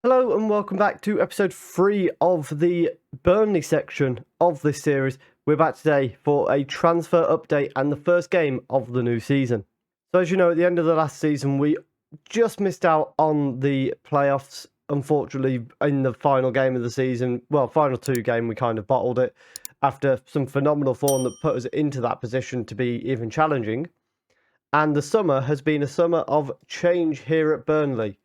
Hello and welcome back to episode 3 of the Burnley section of this series. We're back today for a transfer update and the first game of the new season. So as you know, at the end of the last season, we just missed out on the playoffs. Unfortunately, in the final game of the season, final 2 game, we kind of bottled it after some phenomenal form that put us into that position to be even challenging. And the summer has been a summer of change here at Burnley.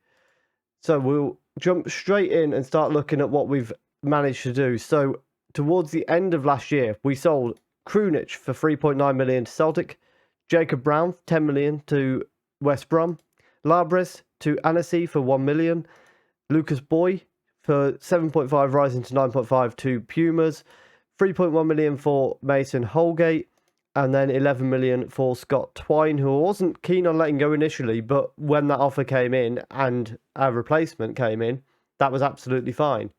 So we'll jump straight in and start looking at what we've managed to do. So towards the end of last year, we sold Krunic for 3.9 million to Celtic, Jacob Brown 10 million to West Brom, Labres to Annecy for 1 million, Lucas Boy for 7.5 rising to 9.5 to Pumas, 3.1 million for Mason Holgate, and then 11 million for Scott Twine, who wasn't keen on letting go initially, but when that offer came in and a replacement came in, that was absolutely fine.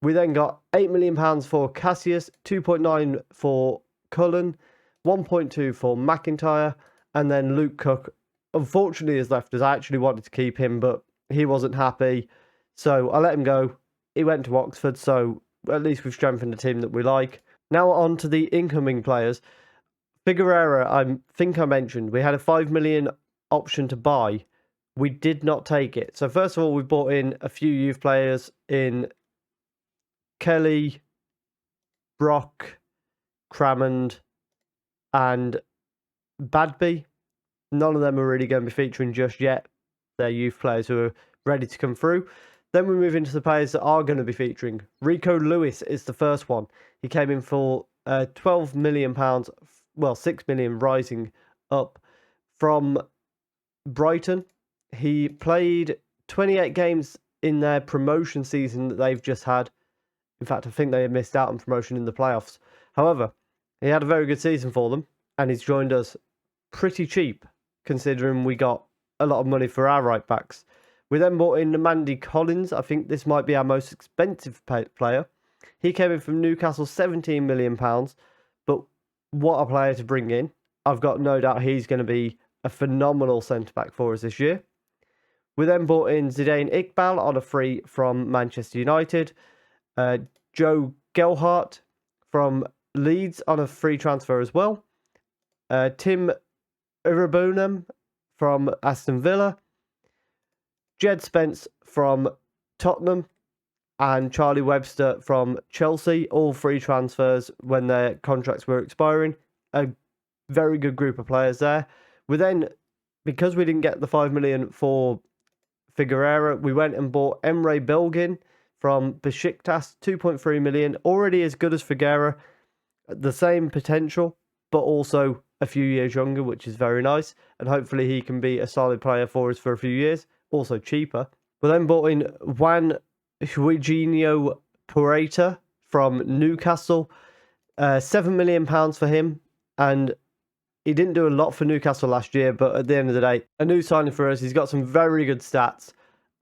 We then got £8 million for Cassius, 2.9 for Cullen, 1.2 for McIntyre, and then Luke Cook, unfortunately, has left us. I actually wanted to keep him, but he wasn't happy, so I let him go. He went to Oxford, so at least we've strengthened the team that we like. Now on to the incoming players. Figueroa, I think I mentioned, we had a 5 million option to buy. We did not take it. So first of all, we bought in a few youth players in Kelly, Brock, Crammond, and Badby. None of them are really going to be featuring just yet. They're youth players who are ready to come through. Then we move into the players that are going to be featuring. Rico Lewis is the first one. He came in for £12 million, 6 million rising up from Brighton. He played 28 games in their promotion season that they've just had. In fact, I think they missed out on promotion in the playoffs. However, he had a very good season for them, and he's joined us pretty cheap, considering we got a lot of money for our right backs. We then bought in Mandy Collins. I think this might be our most expensive player. He came in from Newcastle, £17 million, but what a player to bring in. I've got no doubt he's going to be a phenomenal centre-back for us this year. We then bought in Zidane Iqbal on a free from Manchester United. Joe Gelhardt from Leeds on a free transfer as well. Tim Irabunam from Aston Villa. Jed Spence from Tottenham. And Charlie Webster from Chelsea, all free transfers when their contracts were expiring. A very good group of players there. We then, because we didn't get the 5 million for Figueroa, we went and bought Emre Belgin from Besiktas, 2.3 million. Already as good as Figueroa, the same potential, but also a few years younger, which is very nice. And hopefully he can be a solid player for us for a few years. Also cheaper. We then bought in Juan Eugenio Pureta from Newcastle, £7 million for him, and he didn't do a lot for Newcastle last year, but at the end of the day, a new signing for us. He's got some very good stats,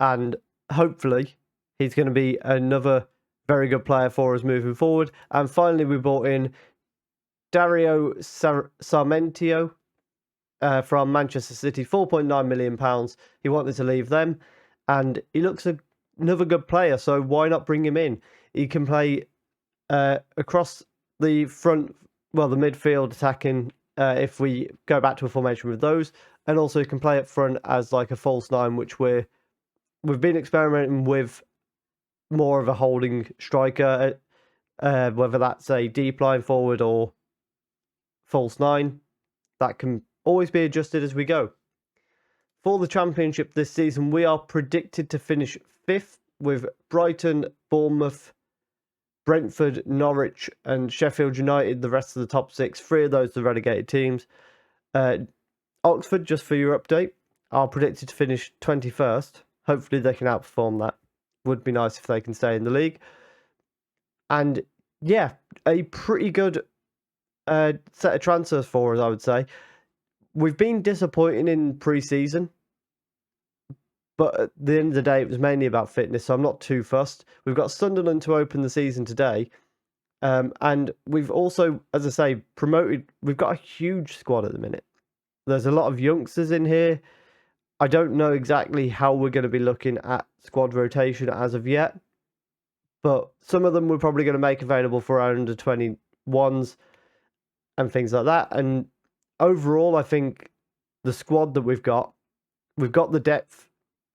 and hopefully he's going to be another very good player for us moving forward. And finally, we bought in Dario Sarmentio from Manchester City, £4.9 million. He wanted to leave them, and he looks another good player, so why not bring him in? He can play across the front, the midfield attacking if we go back to a formation with those, and also he can play up front as like a false nine, which we've been experimenting with more of a holding striker, whether that's a deep line forward or false nine. That can always be adjusted as we go. For the Championship this season, we are predicted to finish 5th with Brighton, Bournemouth, Brentford, Norwich, and Sheffield United, the rest of the top 6. 3 of those are relegated teams. Oxford, just for your update, are predicted to finish 21st. Hopefully they can outperform that. Would be nice if they can stay in the league. And yeah, a pretty good set of transfers for us, I would say. We've been disappointing in pre-season, but at the end of the day, it was mainly about fitness, so I'm not too fussed. We've got Sunderland to open the season today, and we've also, as I say, promoted. We've got a huge squad at the minute. There's a lot of youngsters in here. I don't know exactly how we're going to be looking at squad rotation as of yet, but some of them we're probably going to make available for our under 21s and things like that. And overall, I think the squad that we've got the depth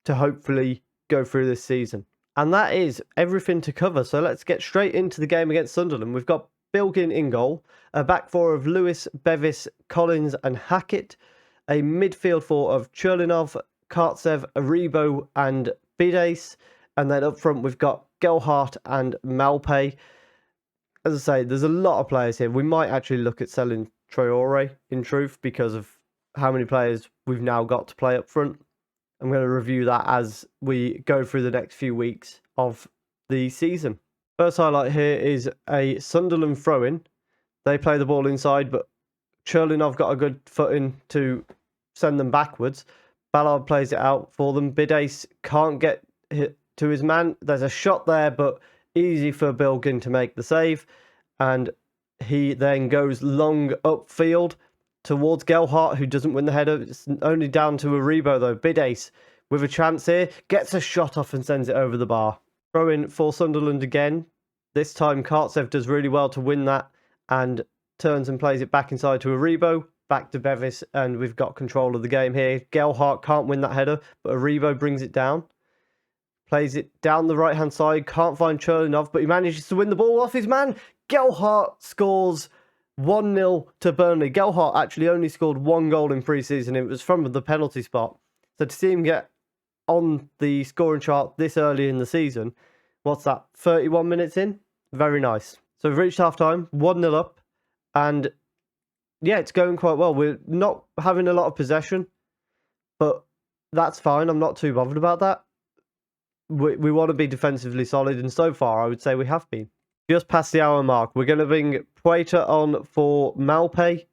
to hopefully go through this season. And that is everything to cover. So let's get straight into the game against Sunderland. We've got Bilgin in goal, a back four of Lewis, Bevis, Collins and Hackett, a midfield four of Churlinov, Kartsev, Aribo and Bidace, and then up front we've got Gelhardt and Malpay. As I say, there's a lot of players here. We might actually look at selling Traore, in truth, because of how many players we've now got to play up front. I'm going to review that as we go through the next few weeks of the season. First highlight here is a Sunderland throw-in. They play the ball inside, but Churlinov got a good footing to send them backwards. Ballard plays it out for them. Bidace can't get hit to his man. There's a shot there, but easy for Bilgin to make the save. And he then goes long upfield towards Gelhardt, who doesn't win the header. It's only down to Aribo, though. Bidace with a chance here. Gets a shot off and sends it over the bar. Throw in for Sunderland again. This time Kartsev does really well to win that and turns and plays it back inside to Aribo. Back to Bevis, and we've got control of the game here. Gelhardt can't win that header, but Aribo brings it down. Plays it down the right-hand side. Can't find Churlinov, but he manages to win the ball off his man. Gelhardt scores 1-0 to Burnley. Gelhardt actually only scored one goal in pre-season. It was from the penalty spot. So to see him get on the scoring chart this early in the season, what's that, 31 minutes in? Very nice. So we've reached half-time, 1-0 up, and yeah, it's going quite well. We're not having a lot of possession, but that's fine. I'm not too bothered about that. We want to be defensively solid, and so far I would say we have been. Just past the hour mark, we're going to bring Pueta on for Malpay,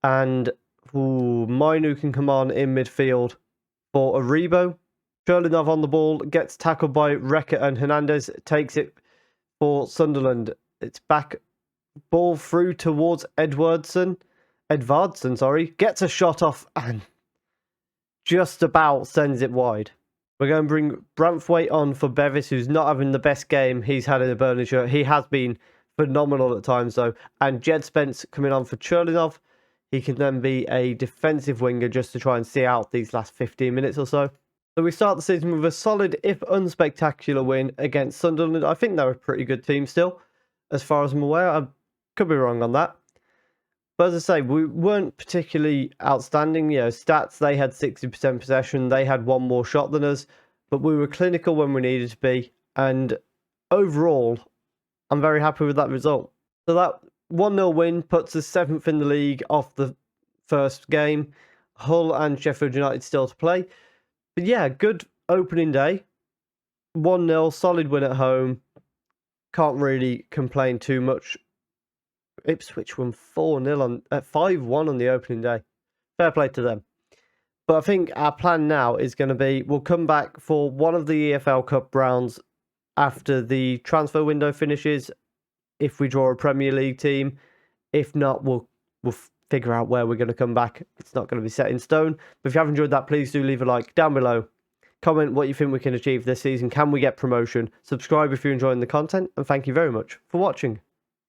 and Mainu can come on in midfield for Aribo. Churlinov on the ball, gets tackled by Rekka, and Hernandez takes it for Sunderland. It's back, ball through towards Edvardson, gets a shot off and just about sends it wide. We're going to bring Branthwaite on for Bevis, who's not having the best game he's had in a Burnley shirt. He has been phenomenal at times, though. And Jed Spence coming on for Churlinov. He can then be a defensive winger just to try and see out these last 15 minutes or so. So we start the season with a solid, if unspectacular, win against Sunderland. I think they're a pretty good team still, as far as I'm aware. I could be wrong on that. But as I say, we weren't particularly outstanding. Stats, they had 60% possession. They had one more shot than us. But we were clinical when we needed to be. And overall, I'm very happy with that result. So that 1-0 win puts us 7th in the league off the first game. Hull and Sheffield United still to play. But yeah, good opening day. 1-0, solid win at home. Can't really complain too much. Ipswich won 4-0 5-1 on the opening day. Fair play to them. But I think our plan now is going to be, we'll come back for one of the EFL Cup rounds after the transfer window finishes, if we draw a Premier League team. If not, we'll figure out where we're going to come back. It's not going to be set in stone. But if you have enjoyed that, please do leave a like down below. Comment what you think we can achieve this season. Can we get promotion? Subscribe if you're enjoying the content. And thank you very much for watching.